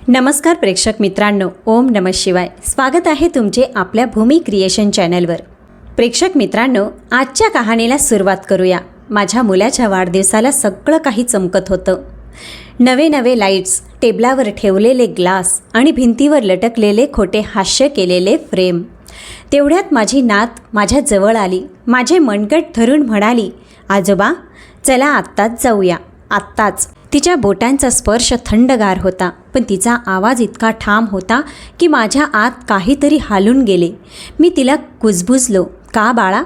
नमस्कार प्रेक्षक मित्रांनो, ओम नमः शिवाय. स्वागत आहे तुमचे आपल्या भूमी क्रिएशन चॅनलवर. प्रेक्षक मित्रांनो, आजच्या कहाणीला सुरुवात करूया. माझ्या मुलाच्या वाढदिवसाला सगळं काही चमकत होतं. नवे नवे लाईट्स, टेबलावर ठेवलेले ग्लास आणि भिंतीवर लटकलेले खोटे हास्य केलेले फ्रेम. तेवढ्यात माझी नात माझ्या जवळ आली. माझे मनगट धरून म्हणाली, आजोबा चला आत्ताच जाऊया, आत्ताच. तिच्या बोटांचा स्पर्श थंडगार होता, पण तिचा आवाज इतका ठाम होता की माझ्या आत काहीतरी हालून गेले. मी तिला कुजबुजलो, का बाळा?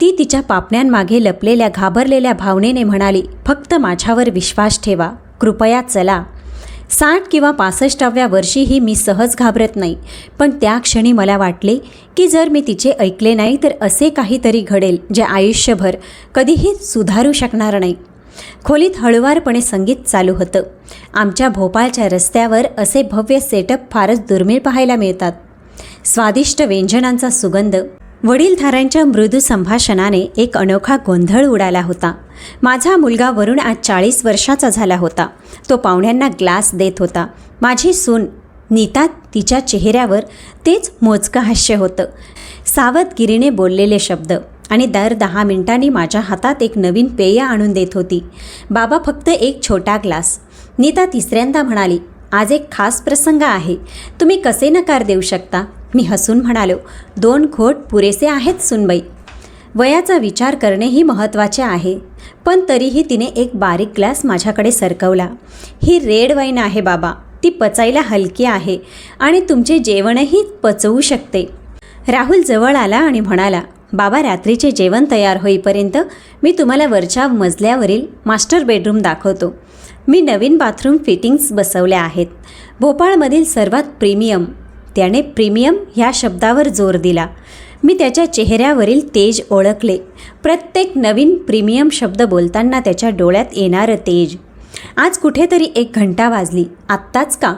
ती तिच्या पापण्यांमागे लपलेल्या घाबरलेल्या भावनेने म्हणाली, फक्त माझ्यावर विश्वास ठेवा, कृपया चला. 60 किंवा 65व्या वर्षीही मी सहज घाबरत नाही, पण त्या क्षणी मला वाटले की जर मी तिचे ऐकले नाही तर असे काहीतरी घडेल जे आयुष्यभर कधीही सुधारू शकणार नाही. खोलीत हळुवारपणे संगीत चालू होतं. आमच्या भोपाळच्या रस्त्यावर असे भव्य सेटअप फारच दुर्मिळ पाहायला मिळतात. स्वादिष्ट व्यंजनांचा सुगंध, वडीलधाऱ्यांच्या मृदू संभाषणाने एक अनोखा गोंधळ उडाला होता. माझा मुलगा वरुण आज 40 वर्षाचा झाला होता. तो पाहुण्यांना ग्लास देत होता. माझी सून नीता, तिच्या चेहऱ्यावर तेच मोजकं हास्य होतं, सावधगिरीने बोललेले शब्द, आणि दर 10 मिनिटांनी माझ्या हातात एक नवीन पेय आणून देत होती. बाबा फक्त एक छोटा ग्लास. नीता तिसऱ्यांदा म्हणाली, आज एक खास प्रसंग आहे, तुम्ही कसे नकार देऊ शकता? मी हसून म्हणालो, 2 घोट पुरेसे आहेत सुनबाई. वयाचा विचार करणेही महत्त्वाचे आहे. पण तरीही तिने एक बारीक ग्लास माझ्याकडे सरकवला. ही रेड वाईन आहे बाबा, ती पचायला हलकी आहे आणि तुमचे जेवणही पचवू शकते. राहुल जवळ आला आणि म्हणाला, बाबा रात्रीचे जेवण तयार होईपर्यंत मी तुम्हाला वरच्या मजल्यावरील मास्टर बेडरूम दाखवतो. मी नवीन बाथरूम फिटिंग्स बसवल्या आहेत, भोपाळमधील सर्वात प्रीमियम. त्याने प्रीमियम ह्या शब्दावर जोर दिला. मी त्याच्या चेहऱ्यावरील तेज ओळखले. प्रत्येक नवीन प्रीमियम शब्द बोलताना त्याच्या डोळ्यात येणारं तेज. आज कुठेतरी 1 घंटा वाजली. आत्ताच का?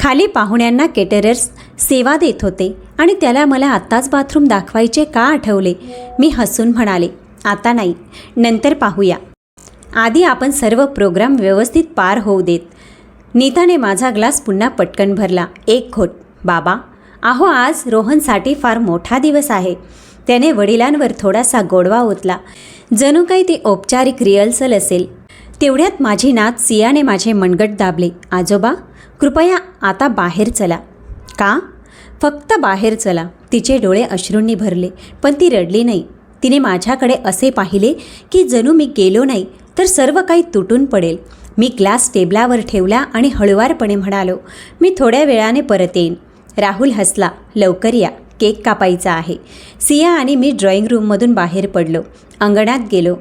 खाली पाहुण्यांना केटरर्स सेवा देत होते आणि त्याला मला आत्ताच बाथरूम दाखवायचे का आठवले. मी हसून म्हणाले, आता नाही, नंतर पाहूया. आधी आपण सर्व प्रोग्राम व्यवस्थित पार होऊ देत. नीताने माझा ग्लास पुन्हा पटकन भरला. 1 घोट. बाबा, अहो आज रोहनसाठी फार मोठा दिवस आहे. त्याने वडिलांवर थोडासा गोडवा ओतला, जणू काही ती औपचारिक रिहर्सल असेल. तेवढ्यात माझी नात सियाने माझे मनगट दाबले. आजोबा कृपया आता बाहेर चला. का? फक्त बाहेर चला. तिचे डोळे अश्रूंनी भरले, पण ती रडली नाही. तिने माझ्याकडे असे पाहिले की जणू मी गेलो नाही तर सर्व काही तुटून पडेल. मी ग्लास टेबलावर ठेवला आणि हळुवारपणे म्हणालो, मी थोड्या वेळाने परत येईन. राहुल हसला. लवकर या, केक कापायचा आहे. सिया आणि मी ड्रॉइंग रूममधून बाहेर पडलो. अंगणात गेलो.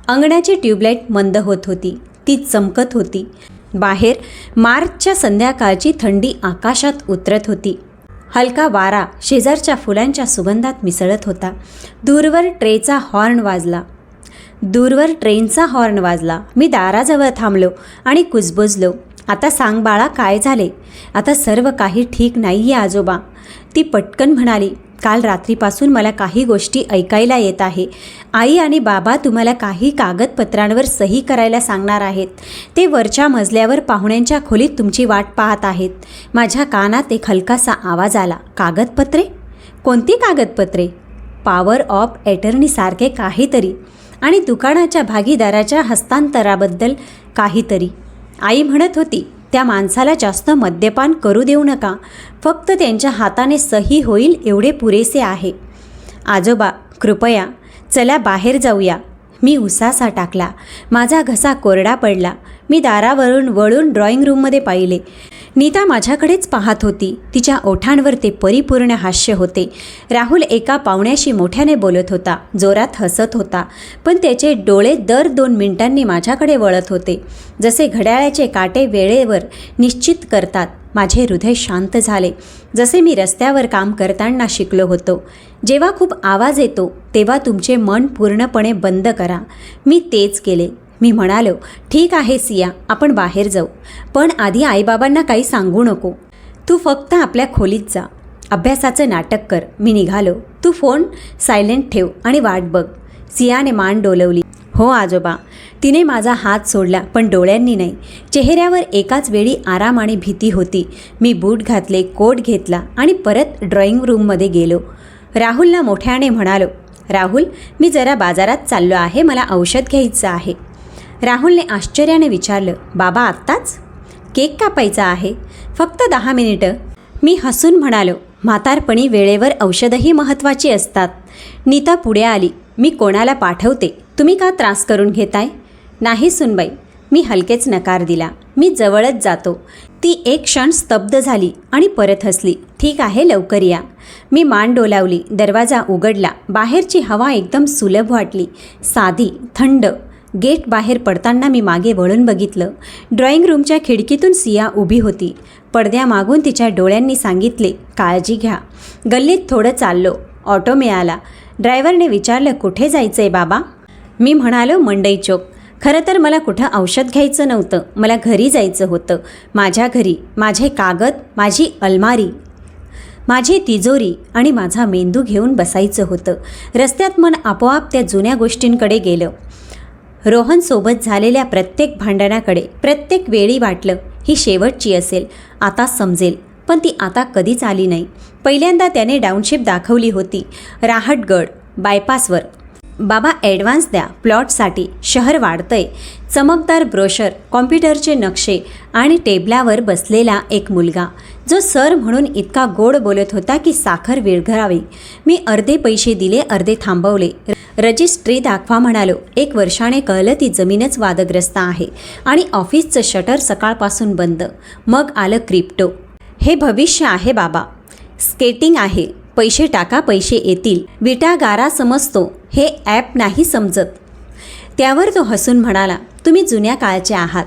अंगणाची ट्यूबलाईट मंद होत होती, ती चमकत होती. बाहेर मार्चच्या संध्याकाळची थंडी आकाशात उतरत होती. हलका वारा शेजारच्या फुलांच्या सुगंधात मिसळत होता. दूरवर ट्रेनचा हॉर्न वाजला. मी दाराजवळ थांबलो आणि कुजबुजलो. आता सांग बाळा, काय झाले? आता सर्व काही ठीक नाही आहे आजोबा, ती पटकन म्हणाली. काल रात्रीपासून मला काही गोष्टी ऐकायला येत आहे. आई आणि बाबा तुम्हाला काही कागदपत्रांवर सही करायला सांगणार आहेत. ते वरच्या मजल्यावर पाहुण्यांच्या खोलीत तुमची वाट पाहत आहेत. माझ्या कानात एक हलकासा आवाज आला. कागदपत्रे? कोणती कागदपत्रे? पॉवर ऑफ अटर्नीसारखे काहीतरी, आणि दुकानाच्या भागीदाराच्या हस्तांतराबद्दल काहीतरी. आई म्हणत होती, त्या माणसाला जास्त मद्यपान करू देऊ नका, फक्त त्यांच्या हाताने सही होईल एवढे पुरेसे आहे. आजोबा कृपया चला बाहेर जाऊया. मी उसासा टाकला. माझा घसा कोरडा पडला. मी दारावरून वळून ड्रॉइंग रूममध्ये पाहिले. नीता माझ्याकडेच पाहत होती. तिच्या ओठांवर ते परिपूर्ण हास्य होते. राहुल एका पाहुण्याशी मोठ्याने बोलत होता, जोरात हसत होता, पण त्याचे डोळे दर 2 मिनिटांनी माझ्याकडे वळत होते, जसे घड्याळाचे काटे वेळेवर निश्चित करतात. माझे हृदय शांत झाले, जसे मी रस्त्यावर काम करताना शिकलो होतो. जेव्हा खूप आवाज येतो तेव्हा तुमचे मन पूर्णपणे बंद करा. मी तेच केले. मी म्हणालो, ठीक आहे सिया, आपण बाहेर जाऊ, पण आधी आईबाबांना काही सांगू नको. तू फक्त आपल्या खोलीत जा, अभ्यासाचं नाटक कर. मी निघालो. तू फोन सायलेंट ठेव आणि वाट बघ. सियाने मान डोलवली. हो आजोबा. तिने माझा हात सोडला, पण डोळ्यांनी नाही. चेहऱ्यावर एकाच वेळी आराम आणि भीती होती. मी बूट घातले, कोट घेतला आणि परत ड्रॉइंग रूममध्ये गेलो. राहुलला मोठ्याने म्हणालो, राहुल, मी जरा बाजारात चाललो आहे, मला औषध घ्यायचं आहे. राहुलने आश्चर्याने विचारलं, बाबा आत्ताच? केक कापायचा आहे, फक्त 10 मिनिटं. मी हसून म्हणालो, म्हातारपणी वेळेवर औषधही महत्त्वाची असतात. नीता पुढे आली. मी कोणाला पाठवते, तुम्ही का त्रास करून घेताय? नाही सुनबाई, मी हलकेच नकार दिला. मी जवळच जातो. ती एक क्षण स्तब्ध झाली आणि परत हसली. ठीक आहे, लवकर या. मी मान डोलावली. दरवाजा उघडला. बाहेरची हवा एकदम सुलभ वाटली, साधी, थंड. गेट बाहेर पडताना मी मागे वळून बघितलं. ड्रॉइंग रूमच्या खिडकीतून सिया उभी होती. पडद्यामागून तिच्या डोळ्यांनी सांगितले, काळजी घ्या. गल्लीत थोडं चाललो. ऑटो मिळाला. ड्रायव्हरने विचारलं, कुठे जायचं आहे बाबा? मी म्हणालो, मंडई चौक. खरं तर मला कुठं औषध घ्यायचं नव्हतं, मला घरी जायचं होतं. माझ्या घरी. माझे कागद, माझी अलमारी, माझी तिजोरी आणि माझा मेंदू घेऊन बसायचं होतं. रस्त्यात मन आपोआप त्या जुन्या गोष्टींकडे गेलं. रोहनसोबत झालेल्या प्रत्येक भांडणाकडे. प्रत्येक वेळी वाटलं, ही शेवटची असेल, आता समजेल. पण ती आता कधीच आली नाही. पहिल्यांदा त्याने डाऊनशिप दाखवली होती, राहटगड बायपासवर. बाबा ॲडव्हान्स द्या प्लॉटसाठी, शहर वाढतंय. चमकदार ब्रोशर, कॉम्प्युटरचे नक्षे आणि टेबलावर बसलेला एक मुलगा, जो सर म्हणून इतका गोड बोलत होता की साखर विरघळावी. मी अर्धे पैसे दिले, अर्धे थांबवले. रजिस्ट्री दाखवा म्हणालो. 1 वर्षाने कळलं ती जमीनच वादग्रस्त आहे आणि ऑफिसचं शटर सकाळपासून बंद. मग आलं क्रिप्टो. हे भविष्य आहे बाबा. स्केटिंग आहे. पैसे टाका, पैसे येतील. विटा गारा समजतो, हे ॲप नाही समजत. त्यावर तो हसून म्हणाला, तुम्ही जुन्या काळचे आहात.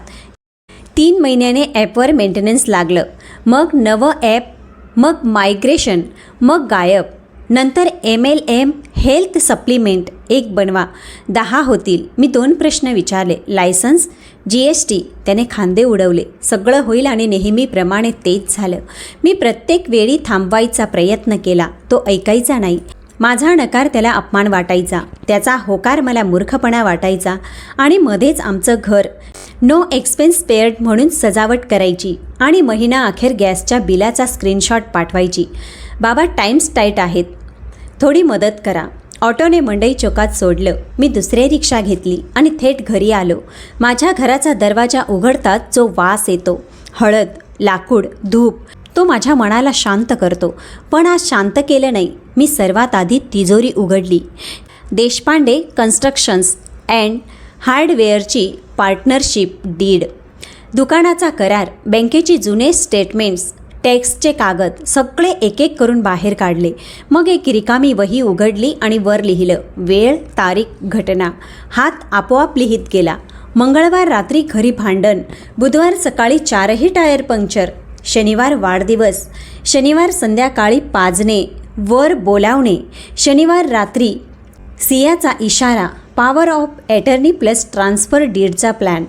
3 महिन्याने ॲपवर मेंटेनन्स लागलं. मग नवं ॲप, मग मायग्रेशन, मग गायब. नंतर MLM हेल्थ सप्लिमेंट 1 बनवा, 10 होतील. मी 2 प्रश्न विचारले, लायसन्स, GST. त्याने खांदे उडवले. सगळं होईल आणि नेहमीप्रमाणे तेच झालं. मी प्रत्येक वेळी थांबवायचा प्रयत्न केला, तो ऐकायचा नाही. माझा नकार त्याला अपमान वाटायचा, त्याचा होकार मला मूर्खपणा वाटायचा. आणि मध्येच आमचं घर नो एक्सपेन्स पेअर्ड म्हणून सजावट करायची आणि महिना अखेर गॅसच्या बिलाचा स्क्रीनशॉट पाठवायची. बाबा टाईम्स टाईट आहेत, थोडी मदत करा. ऑटोने मंडई चौकात सोडलं. मी दुसरी रिक्षा घेतली आणि थेट घरी आलो. माझ्या घराचा दरवाजा उघडताच जो वास येतो, हळद, लाकूड, धूप, तो माझ्या मनाला शांत करतो. पण आज शांत केलं नाही. मी सर्वात आधी तिजोरी उघडली. देशपांडे कन्स्ट्रक्शन्स अँड हार्डवेअरची पार्टनरशिप डीड, दुकानाचा करार, बँकेची जुने स्टेटमेंट्स, टॅक्सचे कागद, सगळे एक एक करून बाहेर काढले. मग एक रिकामी वही उघडली आणि वर लिहिलं, वेळ, तारीख, घटना. हात आपोआप लिहित गेला. मंगळवार रात्री घरी भांडण, बुधवार सकाळी 4ही टायर पंक्चर, शनिवार वाढदिवस, शनिवार संध्याकाळी पाजणे, वर बोलावणे, शनिवार रात्री सियाचा इशारा, power of attorney plus transfer डीडचा प्लॅन.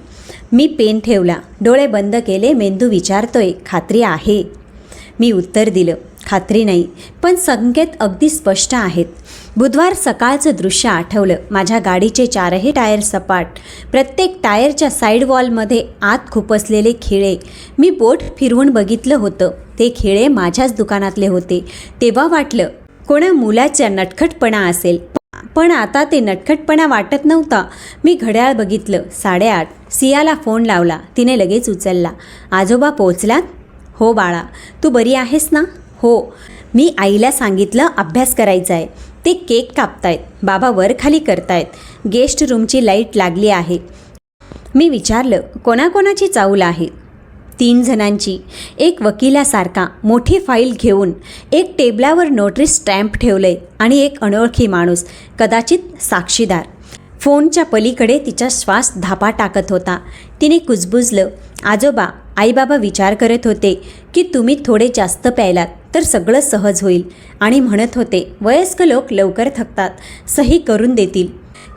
मी पेन ठेवला, डोळे बंद केले. मेंदू विचारतोय, खात्री आहे? मी उत्तर दिलं, खात्री नाही, पण संकेत अगदी स्पष्ट आहेत. बुधवार सकाळचं दृश्य आठवलं. माझ्या गाडीचे 4ही टायर सपाट, प्रत्येक टायरच्या साईड वॉलमध्ये आत खुपसलेले खिळे. मी बोट फिरवून बघितलं होतं. ते खिळे माझ्याच दुकानातले होते. तेव्हा वाटलं कोणा मुलाचा नटखटपणा असेल, पण आता ते नटखटपणा वाटत नव्हता. मी घड्याळ बघितलं, 8:30. सियाला फोन लावला. तिने लगेच उचलला. आजोबा पोहोचलात? हो बाळा, तू बरी आहेस ना? हो. मी आईला सांगितलं अभ्यास करायचा आहे. ते केक कापतायत, बाबा वर खाली करतायत. गेस्ट रूमची लाईट लागली आहे. मी विचारलं, कोणाकोणाची चाऊल आहे? 3 जणांची. एक वकिलासारखा मोठी फाईल घेऊन, एक टेबलावर नोटरी स्टॅम्प ठेवलंय आणि एक अनोळखी माणूस, कदाचित साक्षीदार. फोनच्या पलीकडे तिचा श्वास धापा टाकत होता. तिने कुजबुजलं, आजोबा, आईबाबा विचार करत होते की तुम्ही थोडे जास्त प्यायलात तर सगळं सहज होईल. आणि म्हणत होते, वयस्क लोक लवकर थकतात, सही करून देतील.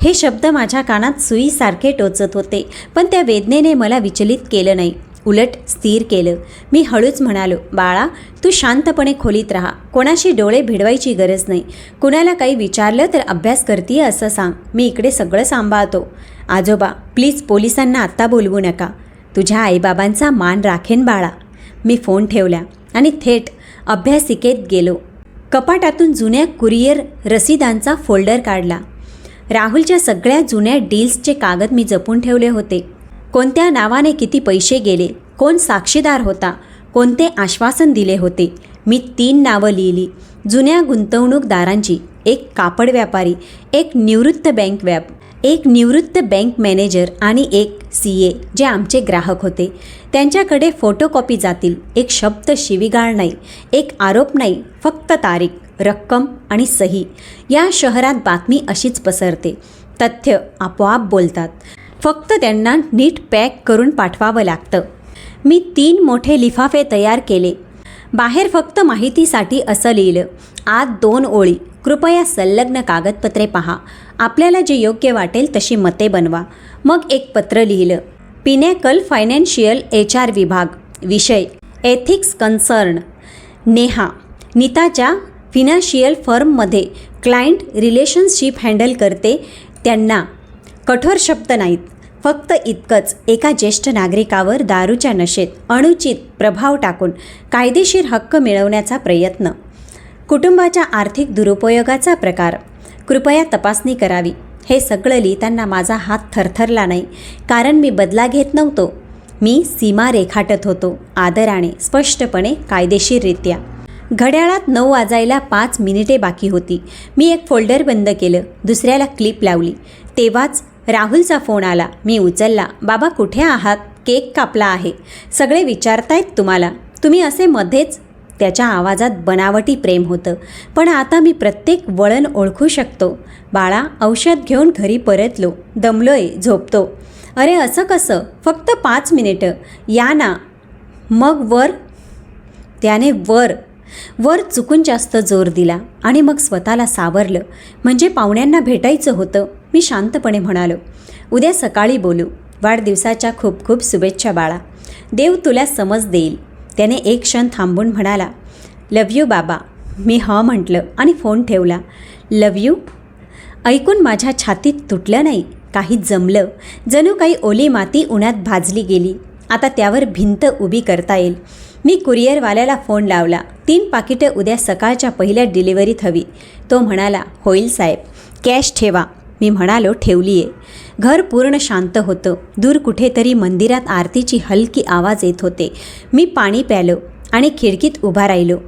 हे शब्द माझ्या कानात सुईसारखे टोचत होते, पण त्या वेदनेने मला विचलित केलं नाही. उलट स्थिर केलं. मी हळूच म्हणालो, बाळा तू शांतपणे खोलीत राहा, कोणाशी डोळे भिडवायची गरज नाही. कुणाला काही विचारलं तर अभ्यास करतीये असं सांग, मी इकडे सगळं सांभाळतो. आजोबा प्लीज पोलिसांना आत्ता बोलवू नका, तुझ्या आईबाबांचा मान राखेन बाळा. मी फोन ठेवला आणि थेट अभ्यासिकेत गेलो. कपाटातून जुन्या कुरिअर रसीदांचा फोल्डर काढला. राहुलच्या सगळ्या जुन्या डील्सचे कागद मी जपून ठेवले होते. कोणत्या नावाने किती पैसे गेले, कोण साक्षीदार होता, कोणते आश्वासन दिले होते. मी 3 नावं लिहिली जुन्या गुंतवणूकदारांची. एक कापड व्यापारी, एक निवृत्त बँक मॅनेजर आणि एक CA जे आमचे ग्राहक होते. त्यांच्याकडे फोटोकॉपी जातील. एक शब्द शिवीगाळ नाही, एक आरोप नाही, फक्त तारीख, रक्कम आणि सही. या शहरात बातमी अशीच पसरते. तथ्य आपोआप बोलतात, फक्त त्यांना नीट पॅक करून पाठवावं लागतं. मी 3 मोठे लिफाफे तयार केले. बाहेर फक्त माहितीसाठी असं लिहिलं, आत 2 ओळी, कृपया संलग्न कागदपत्रे पहा, आपल्याला जे योग्य वाटेल तशी मते बनवा. मग एक पत्र लिहिलं, पिनॅकल फायनान्शियल HR विभाग, विषय एथिक्स कन्सर्न. नेहा नीताच्या फिनान्शियल फर्ममध्ये क्लायंट रिलेशनशिप हँडल करते. त्यांना कठोर शब्द नाहीत, फक्त इतकंच, एका ज्येष्ठ नागरिकावर दारूच्या नशेत अनुचित प्रभाव टाकून कायदेशीर हक्क मिळवण्याचा प्रयत्न. कुटुंबाच्या आर्थिक दुरुपयोगाचा प्रकार, कृपया तपासणी करावी. हे सगळं लिहिताना माझा हात थरथरला नाही, कारण मी बदला घेत नव्हतो. मी सीमा रेखाटत होतो, आदराने, स्पष्टपणे, कायदेशीररित्या. घड्याळात 9 वाजायला 5 मिनिटे बाकी होती. मी एक फोल्डर बंद केलं, दुसऱ्याला क्लिप लावली. तेव्हाच राहुलचा फोन आला. मी उचलला. बाबा कुठे आहात? केक कापला आहे, सगळे विचारतायत तुम्हाला. तुम्ही असे मध्येच. त्याच्या आवाजात बनावटी प्रेम होतं, पण आता मी प्रत्येक वळण ओळखू शकतो. बाळा औषध घेऊन घरी परतलो, दमलोय, झोपतो. अरे असं कसं, फक्त 5 मिनिटं, या ना. मग वर. त्याने वर चुकून जास्त जोर दिला आणि मग स्वतःला सावरलं. म्हणजे पाहुण्यांना भेटायचं होतं. मी शांतपणे म्हणालो, उद्या सकाळी बोलू. वाढदिवसाच्या खूप खूप शुभेच्छा बाळा, देव तुला समज देईल. त्याने एक क्षण थांबून म्हणाला, लव्ह यू बाबा. मी म्हटलं आणि फोन ठेवला. लव्ह यू ऐकून माझ्या छातीत तुटलं नाही, काही जमलं. जणू काही ओली माती उन्हात भाजली गेली. आता त्यावर भिंत उभी करता येईल. मी कुरिअरवाल्याला फोन लावला. 3 पाकिटं उद्या सकाळच्या पहिल्या डिलिव्हरीत हवी. तो म्हणाला, होईल साहेब, कॅश ठेवा. मी म्हणालो, ठेवली आहे. घर पूर्ण शांत होतं. दूर कुठेतरी मंदिरात आरतीची हलकी आवाज येत होते. मी पाणी प्यालो आणि खिडकीत उभा राहिलो.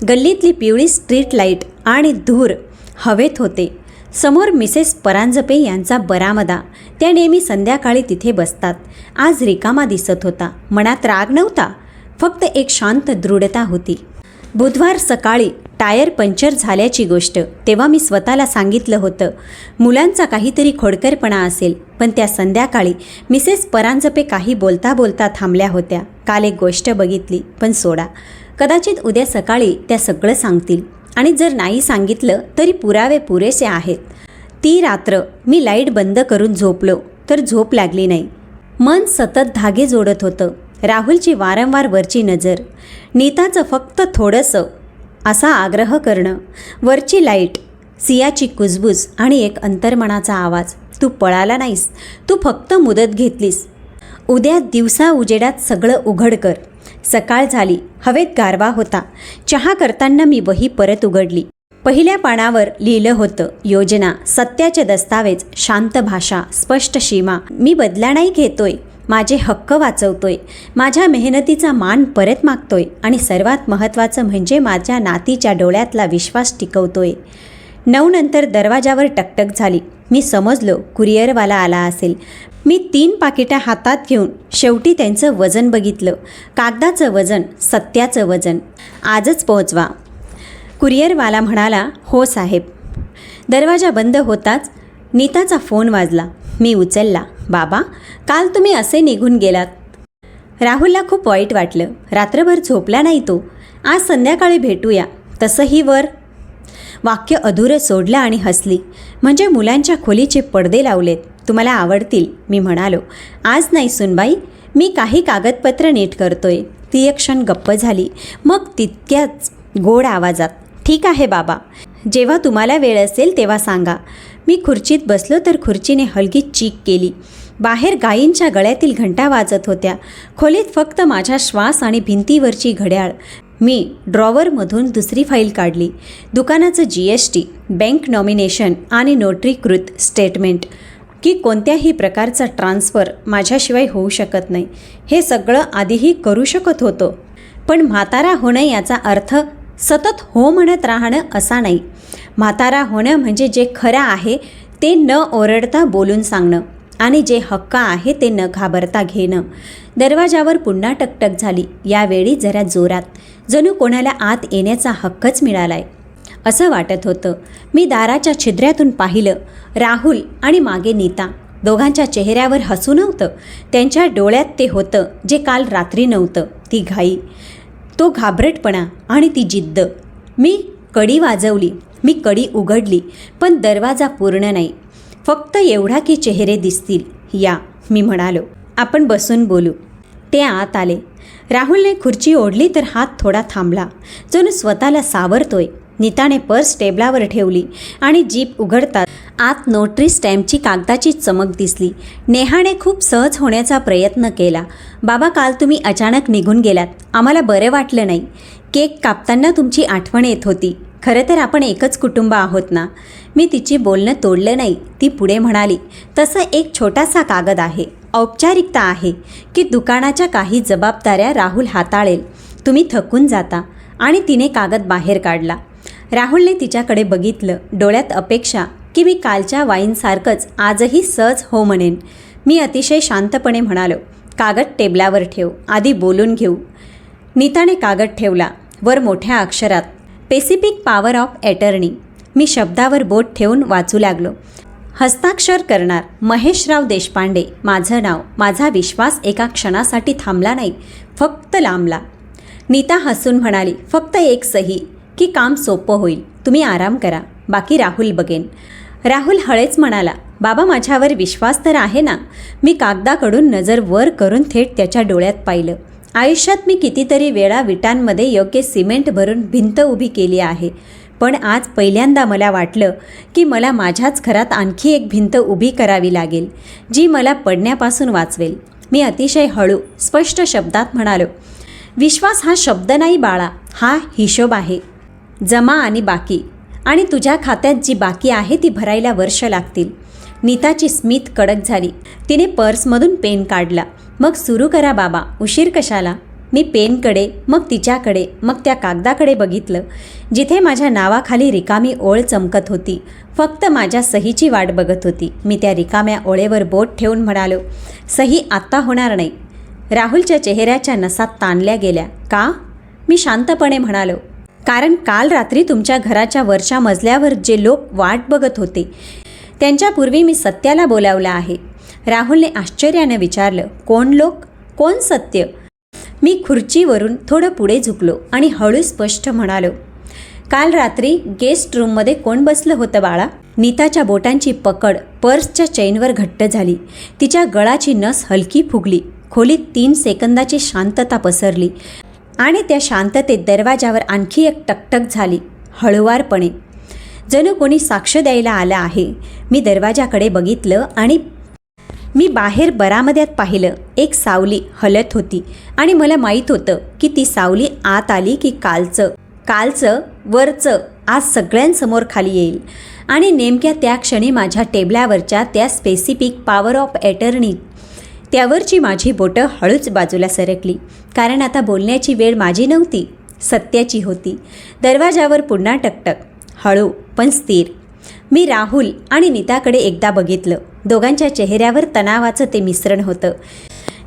गल्लीतली पिवळी स्ट्रीट लाईट आणि धूर हवेत होते. समोर मिसेस परांजपे यांचा बरामदा. त्या नेहमी संध्याकाळी तिथे बसतात. आज रिकामा दिसत होता. मनात राग नव्हता, फक्त एक शांत दृढता होती. बुधवार सकाळी टायर पंक्चर झाल्याची गोष्ट. तेव्हा मी स्वतःला सांगितलं होतं, मुलांचा काहीतरी खोडकरपणा असेल. पण त्या संध्याकाळी मिसेस परांजपे काही बोलता बोलता थांबल्या होत्या. काल एक गोष्ट बघितली, पण सोडा. कदाचित उद्या सकाळी त्या सगळं सांगतील. आणि जर नाही सांगितलं तरी पुरावे पुरेसे आहेत. ती रात्र मी लाईट बंद करून झोपलो, तर झोप लागली नाही. मन सतत धागे जोडत होतं. राहुलची वारंवार वरची नजर, नीताचं फक्त थोडंसं असा आग्रह करणं, वरची लाईट, सियाची कुजबूज आणि एक अंतर्मनाचा आवाज, तू पळाला नाहीस, तू फक्त मुदत घेतलीस. उद्या दिवसा उजेडात सगळं उघड कर. सकाळ झाली. हवेत गारवा होता. चहा करताना मी वही परत उघडली. पहिल्या पानावर लिहिलं होतं, योजना, सत्याचे दस्तावेज, शांत भाषा, स्पष्ट सीमा. मी बदला नाही घेतोय, माझे हक्क वाचवतोय, माझ्या मेहनतीचा मान परत मागतोय आणि सर्वात महत्त्वाचं म्हणजे माझ्या नातीच्या डोळ्यातला विश्वास टिकवतोय. 9 नंतर दरवाजावर टकटक झाली. मी समजलो कुरिअरवाला आला असेल. मी 3 पाकिटं हातात घेऊन शेवटी त्यांचं वजन बघितलं. कागदाचं वजन, सत्याचं वजन. आजच पोहोचवा. कुरिअरवाला म्हणाला, हो साहेब. दरवाजा बंद होताच नीताचा फोन वाजला. मी उचलला. बाबा, काल तुम्ही असे निघून गेलात. राहुलला खूप वाईट वाटलं. रात्रभर झोपला नाही तो. आज संध्याकाळी भेटूया. तसंही वर. वाक्य अधुरं सोडलं आणि हसली. म्हणजे मुलांच्या खोलीचे पडदे लावलेत, तुम्हाला आवडतील, मी म्हणालो. आज नाही सुनबाई, मी काही कागदपत्र नीट करतोय. ती एक क्षण गप्प झाली. मग तितक्याच गोड आवाजात, ठीक आहे बाबा, जेव्हा तुम्हाला वेळ असेल तेव्हा सांगा. मी खुर्चीत बसलो तर खुर्चीने हलकी चीक केली. बाहेर गायींच्या गळ्यातील घंटा वाजत होत्या. खोलीत फक्त माझा श्वास आणि भिंतीवरची घड्याळ. मी ड्रॉवरमधून दुसरी फाईल काढली. दुकानाचं GST, बँक नॉमिनेशन आणि नोटरीकृत स्टेटमेंट की कोणत्याही प्रकारचा ट्रान्सफर माझ्याशिवाय होऊ शकत नाही. हे सगळं आधीही करू शकत होतो, पण म्हातारा होणं याचा अर्थ सतत हो म्हणत राहणं असा नाही. म्हातारा होणं म्हणजे जे खरं आहे ते न ओरडता बोलून सांगणं आणि जे हक्क आहे ते न घाबरता घेणं. दरवाजावर पुन्हा टकटक झाली. यावेळी जरा जोरात, जणू कोणाला आत येण्याचा हक्कच मिळालाय असं वाटत होतं. मी दाराच्या छिद्र्यातून पाहिलं. राहुल आणि मागे नीता. दोघांच्या चेहऱ्यावर हसू नव्हतं. त्यांच्या डोळ्यात ते होतं जे काल रात्री नव्हतं. ती घाई, तो घाबरटपणा आणि ती जिद्द. मी कडी वाजवली. मी कडी उघडली, पण दरवाजा पूर्ण नाही. फक्त एवढा की चेहरे दिसतील. या, मी म्हणालो, आपण बसून बोलू. ते आत आले. राहुलने खुर्ची ओढली तर हात थोडा थांबला, जणू स्वतःला सावरतोय. नीताने पर्स टेबलावर ठेवली आणि जीप उघडतात आत नोटरी स्टॅम्पची कागदाची चमक दिसली. नेहाने खूप सहज होण्याचा प्रयत्न केला. बाबा, काल तुम्ही अचानक निघून गेलात. आम्हाला बरं वाटलं नाही. केक कापताना तुमची आठवण येत होती. खरं तर आपण एकच कुटुंब आहोत ना. मी तिची बोलणं तोडलं नाही. ती पुढे म्हणाली, तसं एक छोटासा कागद आहे. औपचारिकता आहे की दुकानाच्या काही जबाबदाऱ्या राहुल हाताळेल. तुम्ही थकून जाता. आणि तिने कागद बाहेर काढला. राहुलने तिच्याकडे बघितलं. डोळ्यात अपेक्षा की मी कालच्या वाईनसारखंच आजही सहज हो म्हणेन. मी अतिशय शांतपणे म्हणालो, कागद टेबलावर ठेव, आधी बोलून घेऊ. नीताने कागद ठेवला. वर मोठ्या अक्षरात, पेसिफिक पॉवर ऑफ अटर्नी. मी शब्दावर बोट ठेवून वाचू लागलो. हस्ताक्षर करणार महेशराव देशपांडे. माझं नाव. माझा विश्वास एका क्षणासाठी थांबला नाही, फक्त लांबला. नीता हसून म्हणाली, फक्त एक सही की काम सोपं होईल. तुम्ही आराम करा, बाकी राहुल बघेन. राहुल हळेच म्हणाला, बाबा, माझ्यावर विश्वास तर आहे ना. मी कागदाकडून नजर वर करून थेट त्याच्या डोळ्यात पाहिलं. आयुष्यात मी कितीतरी वेळा विटांमध्ये योग्य सिमेंट भरून भिंत उभी केली आहे, पण आज पहिल्यांदा मला वाटलं की मला माझ्याच घरात आणखी एक भिंत उभी करावी लागेल, जी मला पडण्यापासून वाचवेल. मी अतिशय हळू, स्पष्ट शब्दात म्हणालो, विश्वास हा शब्द नाही बाळा, हा हिशोब आहे. जमा आणि बाकी. आणि तुझ्या खात्यात जी बाकी आहे ती भरायला वर्ष लागतील. नीताची स्मित कडक झाली. तिने पर्समधून पेन काढला. मग सुरू करा बाबा, उशीर कशाला. मी पेनकडे, मग तिच्याकडे, मग त्या कागदाकडे बघितलं, जिथे माझ्या नावाखाली रिकामी ओळ चमकत होती. फक्त माझ्या सहीची वाट बघत होती. मी त्या रिकाम्या ओळेवर बोट ठेवून म्हणालो, सही आत्ता होणार नाही. राहुलच्या चेहऱ्याच्या नसात ताणल्या गेल्या. का? मी शांतपणे म्हणालो, कारण काल रात्री तुमच्या घराच्या वरच्या मजल्यावर जे लोक वाट बघत होते त्यांच्यापूर्वी मी सत्याला बोलावलं आहे. राहुलने आश्चर्यानं विचारलं, कोण लोक? कोण सत्य? मी खुर्चीवरून थोडं पुढे झुकलो आणि हळू स्पष्ट म्हणालो, काल रात्री गेस्ट रूममध्ये कोण बसलं होतं बाळा? नीताच्या बोटांची पकड पर्सच्या चेनवर घट्ट झाली. तिच्या गळाची नस हलकी फुगली. खोलीत 3 सेकंदाची शांतता पसरली आणि त्या शांततेत दरवाजावर आणखी एक टकटक झाली, हळुवारपणे, जणू कोणी साक्ष द्यायला आलं आहे. मी दरवाजाकडे बघितलं आणि मी बाहेर बरामद्यात पाहिलं. एक सावली हलत होती आणि मला माहीत होतं की ती सावली आत आली की कालचं वरचं आज सगळ्यांसमोर खाली येईल. आणि नेमक्या त्या क्षणी माझ्या टेबलावरच्या त्या स्पेसिफिक पॉवर ऑफ अटर्नी त्यावरची माझी बोटं हळूच बाजूला सरकली, कारण आता बोलण्याची वेळ माझी नव्हती, सत्याची होती. दरवाजावर पुन्हा टकटक, हळू पण स्थिर. मी राहुल आणि नीताकडे एकदा बघितलं. दोघांच्या चेहऱ्यावर तणावाचं ते मिश्रण होतं,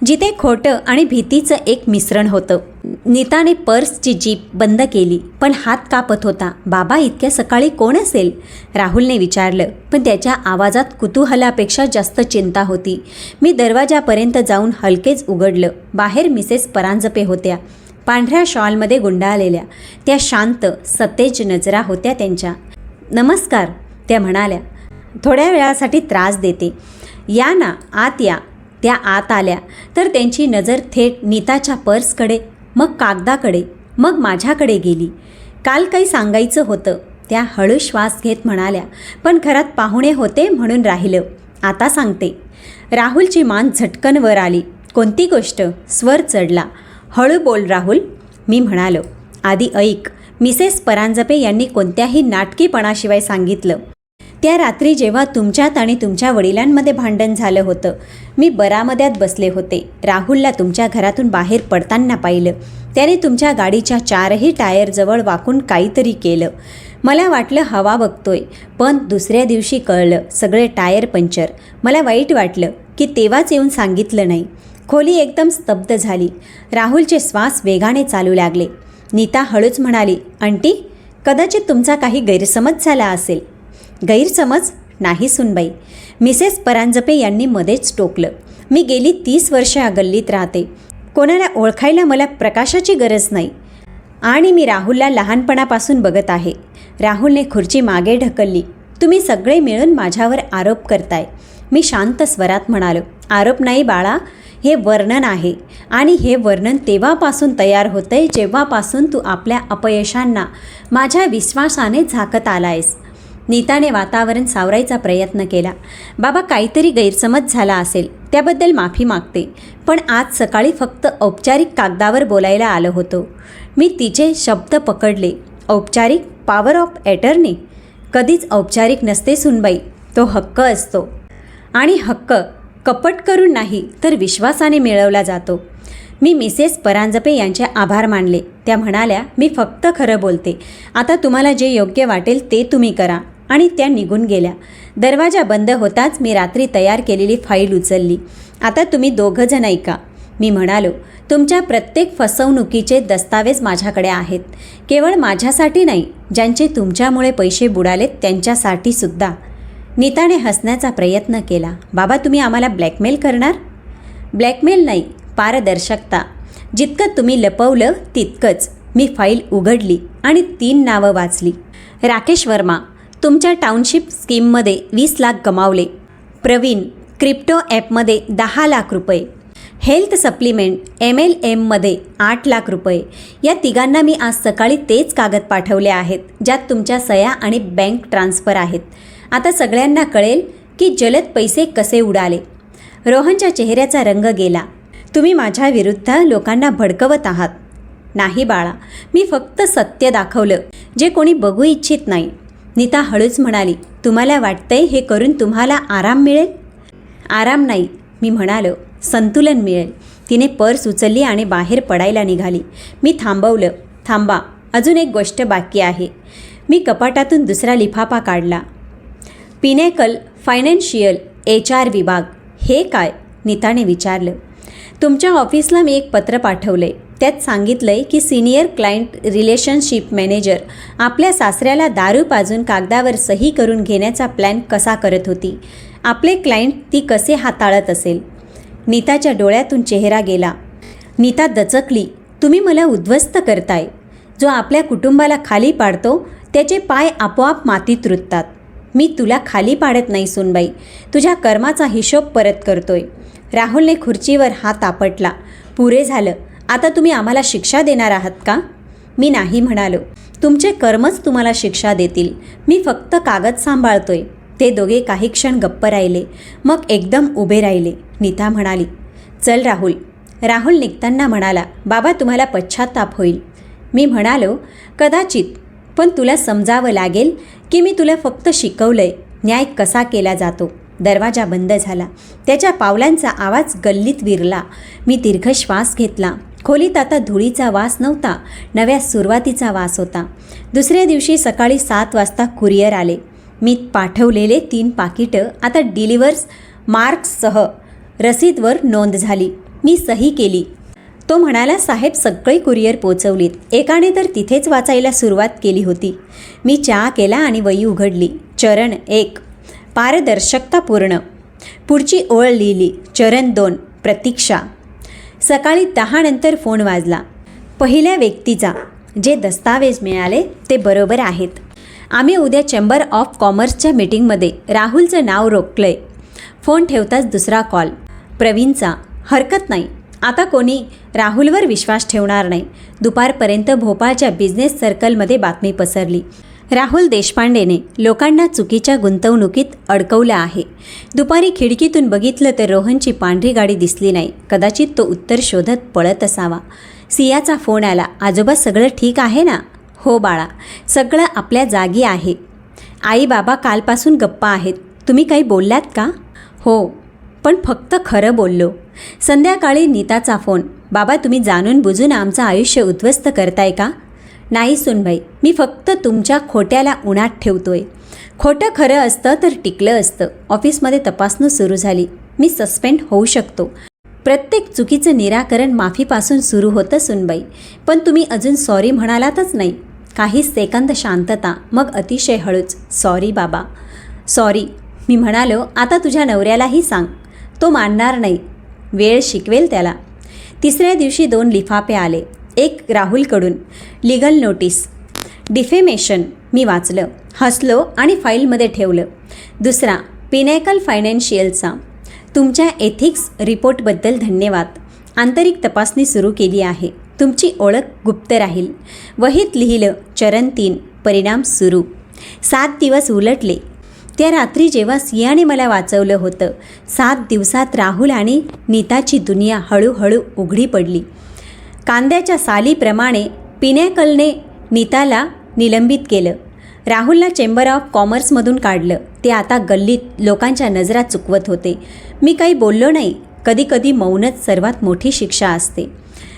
जिथे खोटं आणि भीतीचं एक मिश्रण होतं. नीताने पर्सची जीप बंद केली, पण हात कापत होता. बाबा, इतक्या सकाळी कोण असेल? राहुलने विचारलं, पण त्याच्या आवाजात कुतूहलापेक्षा जास्त चिंता होती. मी दरवाजापर्यंत जाऊन हलकेच उघडलं. बाहेर मिसेस परांजपे होत्या, पांढऱ्या शॉलमध्ये गुंडाळलेल्या. त्या शांत, सतेज नजरा होत्या त्यांच्या. नमस्कार, त्या म्हणाल्या. थोड्या वेळासाठी त्रास देते. या ना, आत या. त्या आत आल्या तर त्यांची नजर थेट नीताच्या पर्सकडे, मग कागदाकडे, मग माझ्याकडे गेली. काल काही सांगायचं होतं, त्या हळू श्वास घेत म्हणाल्या. पण घरात पाहुणे होते म्हणून राहिलं. आता सांगते. राहुलची मान झटकन वर आली. कोणती गोष्ट? स्वर चढला. हळू बोल राहुल, मी म्हणालो. आधी ऐक. मिसेस परांजपे यांनी कोणत्याही नाटकीपणाशिवाय सांगितलं. त्या रात्री जेव्हा तुमच्यात आणि तुमच्या वडिलांमध्ये भांडण झालं होतं, मी बरामद्यात बसले होते. राहुलला तुमच्या घरातून बाहेर पडताना पाहिलं. त्याने तुमच्या गाडीच्या 4ही टायरजवळ वाकून काहीतरी केलं. मला वाटलं हवा बघतोय, पण दुसऱ्या दिवशी कळलं सगळे टायर पंक्चर. मला वाईट वाटलं की तेव्हाच येऊन सांगितलं नाही. खोली एकदम स्तब्ध झाली. राहुलचे श्वास वेगाने चालू लागले. नीता हळूच म्हणाली, आंटी, कदाचित तुमचा काही गैरसमज झाला असेल. गैरसमज? नाही सुनबाई, मिसेस परांजपे यांनी मध्येच टोकलं. मी गेली 30 वर्ष या गल्लीत राहते. कोणाला ओळखायला मला प्रकाशाची गरज नाही. आणि मी राहुलला लहानपणापासून बघत आहे. राहुलने खुर्ची मागे ढकलली. तुम्ही सगळे मिळून माझ्यावर आरोप करताय. मी शांत स्वरात म्हणालो, आरोप नाही बाळा, हे वर्णन आहे. आणि हे वर्णन तेव्हापासून तयार होतंय जेव्हापासून तू आपल्या अपयशांना माझ्या विश्वासाने झाकत आलायस. नीताने वातावरण सावरायचा प्रयत्न केला. बाबा, काहीतरी गैरसमज झाला असेल, त्याबद्दल माफी मागते. पण आज सकाळी फक्त औपचारिक कागदावर बोलायला आलो होतो. मी तिचे शब्द पकडले. औपचारिक? Power of attorney? कधीच औपचारिक नसते सुनबाई. तो हक्क असतो. आणि हक्क कपट करून नाही तर विश्वासाने मिळवला जातो. मी मिसेस परांजपे यांचे आभार मानले. त्या म्हणाल्या, मी फक्त खरं बोलते. आता तुम्हाला जे योग्य वाटेल ते तुम्ही करा. आणि त्या निघून गेल्या. दरवाजा बंद होताच मी रात्री तयार केलेली फाईल उचलली. आता तुम्ही दोघंजण ऐका, मी म्हणालो. तुमच्या प्रत्येक फसवणुकीचे दस्तावेज माझ्याकडे आहेत. केवळ माझ्यासाठी नाही, ज्यांचे तुमच्यामुळे पैसे बुडालेत त्यांच्यासाठी सुद्धा. नीताने हसण्याचा प्रयत्न केला. बाबा, तुम्ही आम्हाला ब्लॅकमेल करणार? ब्लॅकमेल नाही, पारदर्शकता. जितकं तुम्ही लपवलं तितकंच. मी फाईल उघडली आणि 3 नावं वाचली. राकेश वर्मा, तुमच्या टाउनशिप स्कीममध्ये 20 लाख गमावले. प्रवीण, क्रिप्टो ॲपमध्ये 10 लाख रुपये. हेल्थ सप्लिमेंट MLMमध्ये 8 लाख रुपये. या तिघांना मी आज सकाळी तेच कागद पाठवले आहेत ज्यात तुमच्या सह्या आणि बँक ट्रान्सफर आहेत. आता सगळ्यांना कळेल की जलद पैसे कसे उडाले. रोहनच्या चेहऱ्याचा रंग गेला. तुम्ही माझ्या विरुद्ध लोकांना भडकवत आहात. नाही बाळा, मी फक्त सत्य दाखवलं जे कोणी बघू इच्छित नाही. नीता हळूच म्हणाली, तुम्हाला वाटतंय हे करून तुम्हाला आराम मिळेल? आराम नाही, मी म्हणालो, संतुलन मिळेल. तिने पर्स उचलली आणि बाहेर पडायला निघाली. मी थांबवलं. थांबा, अजून एक गोष्ट बाकी आहे. मी कपाटातून दुसरा लिफाफा काढला. पिनेकल फायनान्शियल HR विभाग. हे काय? नीताने विचारलं. तुमच्या ऑफिसला मी एक पत्र पाठवलंय. त्यात सांगितलंय की सिनियर क्लायंट रिलेशनशिप मॅनेजर आपल्या सासऱ्याला दारू पाजून कागदावर सही करून घेण्याचा प्लॅन कसा करत होती. आपले क्लायंट ती कसे हाताळत असेल. नीताच्या डोळ्यातून चेहरा गेला. नीता दचकली. तुम्ही मला उद्ध्वस्त करताय. जो आपल्या कुटुंबाला खाली पाडतो त्याचे पाय आपोआप मातीत रुततात. मी तुला खाली पाडत नाही सुनबाई, तुझ्या कर्माचा हिशोब परत करतोय. राहुलने खुर्चीवर हात आपटला. पुरे झालं. आता तुम्ही आम्हाला शिक्षा देणार आहात का? मी नाही म्हणालो. तुमचे कर्मच तुम्हाला शिक्षा देतील. मी फक्त कागद सांभाळतोय. ते दोघे काही क्षण गप्प राहिले, मग एकदम उभे राहिले. नीता म्हणाली, चल राहुल. राहुल निघताना म्हणाला, बाबा, तुम्हाला पश्चात्ताप होईल. मी म्हणालो, कदाचित, पण तुला समजावं लागेल की मी तुला फक्त शिकवलंय न्याय कसा केला जातो. दरवाजा बंद झाला. त्याच्या पावलांचा आवाज गल्लीत विरला. मी दीर्घ श्वास घेतला. खोलीत आता धुळीचा वास नव्हता, नव्या सुरुवातीचा वास होता. दुसऱ्या दिवशी सकाळी 7 वाजता कुरिअर आले. मी पाठवलेले 3 पाकिटं आता डिलिव्हर्स मार्क्ससह रसीदवर नोंद झाली. मी सही केली. तो म्हणाला, साहेब, सगळी कुरिअर पोचवलीत. एकाने तर तिथेच वाचायला सुरुवात केली होती. मी चहा केला आणि वही उघडली. चरण 1, पारदर्शकता पूर्ण. पुढची ओळ लिहिली. चरण 2, प्रतीक्षा. सकाळी 10 नंतर फोन वाजला. पहिल्या व्यक्तीचा. जे दस्तावेज मिळाले ते बरोबर आहेत. आम्ही उद्या चेंबर ऑफ कॉमर्सच्या मीटिंगमध्ये राहुलचं नाव रोखलंय. फोन ठेवताच दुसरा कॉल. प्रवीणचा हरकत नाही, आता कोणी राहुलवर विश्वास ठेवणार नाही. दुपारपर्यंत भोपाळच्या बिझनेस सर्कलमध्ये बातमी पसरली. राहुल देशपांडेने लोकांना चुकीच्या गुंतवणुकीत अडकवलं आहे. दुपारी खिडकीतून बघितलं तर रोहनची पांढरी गाडी दिसली नाही. कदाचित तो उत्तर शोधत पळत असावा. सियाचा फोन आला. आजोबा सगळं ठीक आहे ना? हो बाळा, सगळं आपल्या जागी आहे. आई बाबा कालपासून गप्पा आहेत. तुम्ही काही बोललात का? हो, पण फक्त खरं बोललो. संध्याकाळी नीताचा फोन. बाबा तुम्ही जाणून बुजून आमचं आयुष्य उद्ध्वस्त करताय का? नाही सुनबाई, मी फक्त तुमच्या खोट्याला उन्हात ठेवतोय. खोटं खरं असतं तर टिकलं असतं. ऑफिसमध्ये तपासणी सुरू झाली. मी सस्पेंड होऊ शकतो. प्रत्येक चुकीचं निराकरण माफीपासून सुरू होतं सुनबाई. पण तुम्ही अजून सॉरी म्हणालातच नाही. काही सेकंद शांतता, मग अतिशय हळूच, सॉरी बाबा, सॉरी. मी म्हणालो, आता तुझ्या नवऱ्यालाही सांग. तो मानणार नाही. वेळ शिकवेल त्याला. तिसऱ्या दिवशी 2 लिफाफे आले. एक राहुलकडून, लिगल नोटीस, डिफेमेशन. मी वाचलं, हसलो आणि फाईलमध्ये ठेवलं. दुसरा, पिनॅकल फायनान्शियलचा, तुमच्या एथिक्स रिपोर्टबद्दल धन्यवाद. आंतरिक तपासणी सुरू केली आहे. तुमची ओळख गुप्त राहील. वहीत लिहिलं, चरण 3, परिणाम सुरू. 7 दिवस उलटले. त्या रात्री जेव्हा सियाने मला वाचवलं होतं, 7 दिवसात राहुल आणि नीताची दुनिया हळूहळू उघडी पडली. कांद्याच्या सालीप्रमाणे पिनॅकलने नीताला निलंबित केलं. राहुलला चेंबर ऑफ कॉमर्समधून काढलं. ते आता गल्लीत लोकांच्या नजरा चुकवत होते. मी काही बोललो नाही. कधीकधी मौनच सर्वात मोठी शिक्षा असते.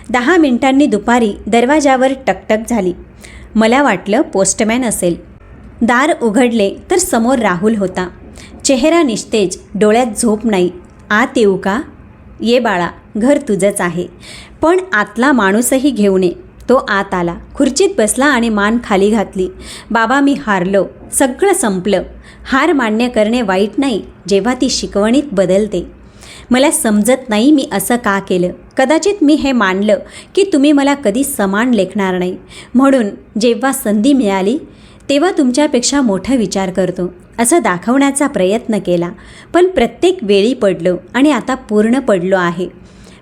10 मिनिटांनी दुपारी दरवाजावर टकटक झाली. मला वाटलं पोस्टमॅन असेल. दार उघडले तर समोर राहुल होता. चेहरा निस्तेज, डोळ्यात झोप नाही. आत येऊ का? ये बाळा, घर तुझंच आहे. पण आतला माणूसही घेऊन ये. तो आत आला. खुर्चीत बसला आणि मान खाली घातली. बाबा मी हारलो. सगळं संपलं. हार मान्य करणे वाईट नाही जेव्हा ती शिकवणीत बदलते. मला समजत नाही मी असं का केलं. कदाचित मी हे मानलं की तुम्ही मला कधी समान लेखणार नाही, म्हणून जेव्हा संधी मिळाली तेव्हा तुमच्यापेक्षा मोठा विचार करतो असं दाखवण्याचा प्रयत्न केला. पण प्रत्येक वेळी पडलो आणि आता पूर्ण पडलो आहे.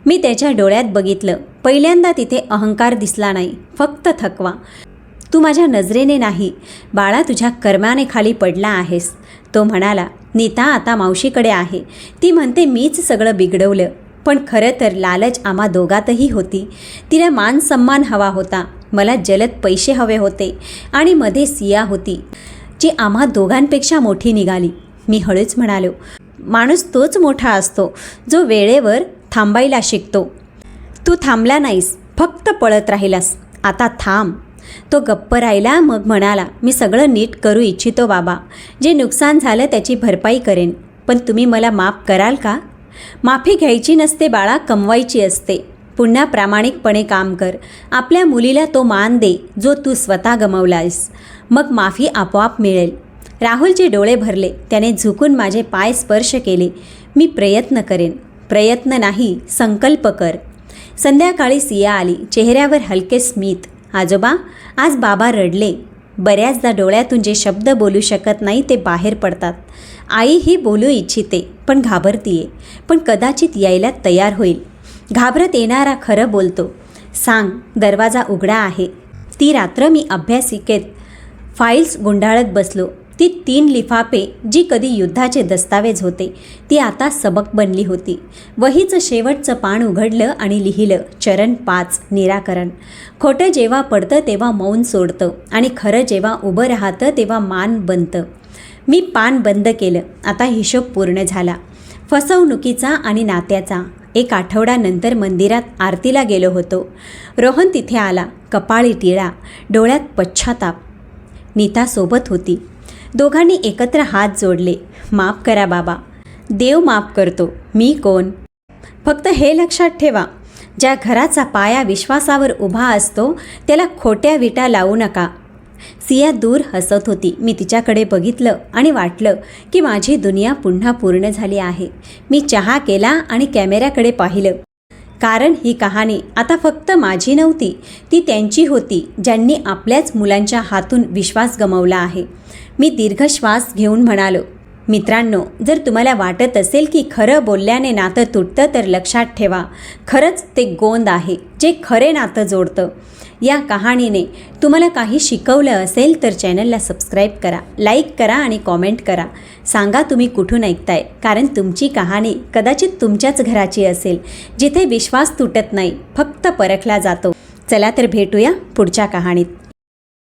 मी त्याच्या डोळ्यात बघितलं. पहिल्यांदा तिथे अहंकार दिसला नाही, फक्त थकवा. तू माझ्या नजरेने नाही बाळा, तुझ्या कर्माने खाली पडला आहेस. तो म्हणाला, नीता आता मावशीकडे आहे. ती म्हणते मीच सगळं बिघडवलं. पण खरं तर लालच आम्हा दोघातही होती. तिला मान सन्मान हवा होता. मला जलद पैसे हवे होते. आणि मध्ये सिया होती जी आम्हा दोघांपेक्षा मोठी निघाली. मी हळूच म्हणालो, माणूस तोच मोठा असतो जो वेळेवर थांबायला शिकतो. तू थांबला नाहीस, फक्त पळत राहिलास. आता थांब. तो गप्प राहिला. मग म्हणाला, मी सगळं नीट करू इच्छितो बाबा. जे नुकसान झालं त्याची भरपाई करेन. पण तुम्ही मला माफ कराल का? माफी घ्यायची नसते बाळा, कमवायची असते. पुन्हा प्रामाणिकपणे काम कर. आपल्या मुलीला तो मान दे जो तू स्वतः गमावलायस. मग माफी आपोआप मिळेल. राहुलचे डोळे भरले. त्याने झुकून माझे पाय स्पर्श केले. मी प्रयत्न करेन. प्रयत्न नाही, संकल्प कर. संध्याकाळी सिया आली. चेहऱ्यावर हलके स्मित. आजोबा, आज बाबा रडले. बऱ्याचदा डोळ्यातून जे शब्द बोलू शकत नाही ते बाहेर पडतात. आई ही बोलू इच्छिते पण घाबरतीये. पण कदाचित यायला तयार होईल. घाबरत येणारा खरं बोलतो. सांग, दरवाजा उघडा आहे. ती रात्र मी अभ्यासिकेत फाईल्स गुंडाळत बसलो. ती 3 लिफाफे जी कधी युद्धाचे दस्तावेज होते ती आता सबक बनली होती. वहीचं शेवटचं पान उघडलं आणि लिहिलं, चरण 5, निराकरण. खोटं जेव्हा पडतं तेव्हा मौन सोडतं आणि खरं जेव्हा उभं राहतं तेव्हा मान बनतं. मी पान बंद केलं. आता हिशोब पूर्ण झाला. फसवणुकीचा आणि नात्याचा. 1 आठवड्यानंतर मंदिरात आरतीला गेलो होतो. रोहन तिथे आला. कपाळी टिळा, डोळ्यात पश्चाताप. नीता सोबत होती. दोघांनी एकत्र हात जोडले. माफ करा बाबा. देव माफ करतो. मी कोण? फक्त हे लक्षात ठेवा, ज्या घराचा पाया विश्वासावर उभा असतो त्याला खोट्या विटा लावू नका. सिया दूर हसत होती. मी तिच्याकडे बघितलं आणि वाटलं की माझी दुनिया पुन्हा पूर्ण झाली आहे. मी चहा केला आणि कॅमेऱ्याकडे पाहिलं. कारण ही कहाणी आता फक्त माझी नव्हती, ती त्यांची होती ज्यांनी आपल्याच मुलांच्या हातून विश्वास गमावला आहे. मी दीर्घ श्वास घेऊन म्हणालो, मित्रांनो, जर तुम्हाला वाटत असेल की खरं बोलल्याने नातं तुटतं, तर लक्षात ठेवा, खरंच ते गोंद आहे जे खरे नातं जोडतं. या कहाणीने तुम्हाला काही शिकवलं असेल तर चॅनलला सबस्क्राईब करा, लाईक करा आणि कॉमेंट करा. सांगा तुम्ही कुठून ऐकताय, कारण तुमची कहाणी कदाचित तुमच्याच घराची असेल, जिथे विश्वास तुटत नाही, फक्त परखला जातो. चला तर भेटूया पुढच्या कहाणीत.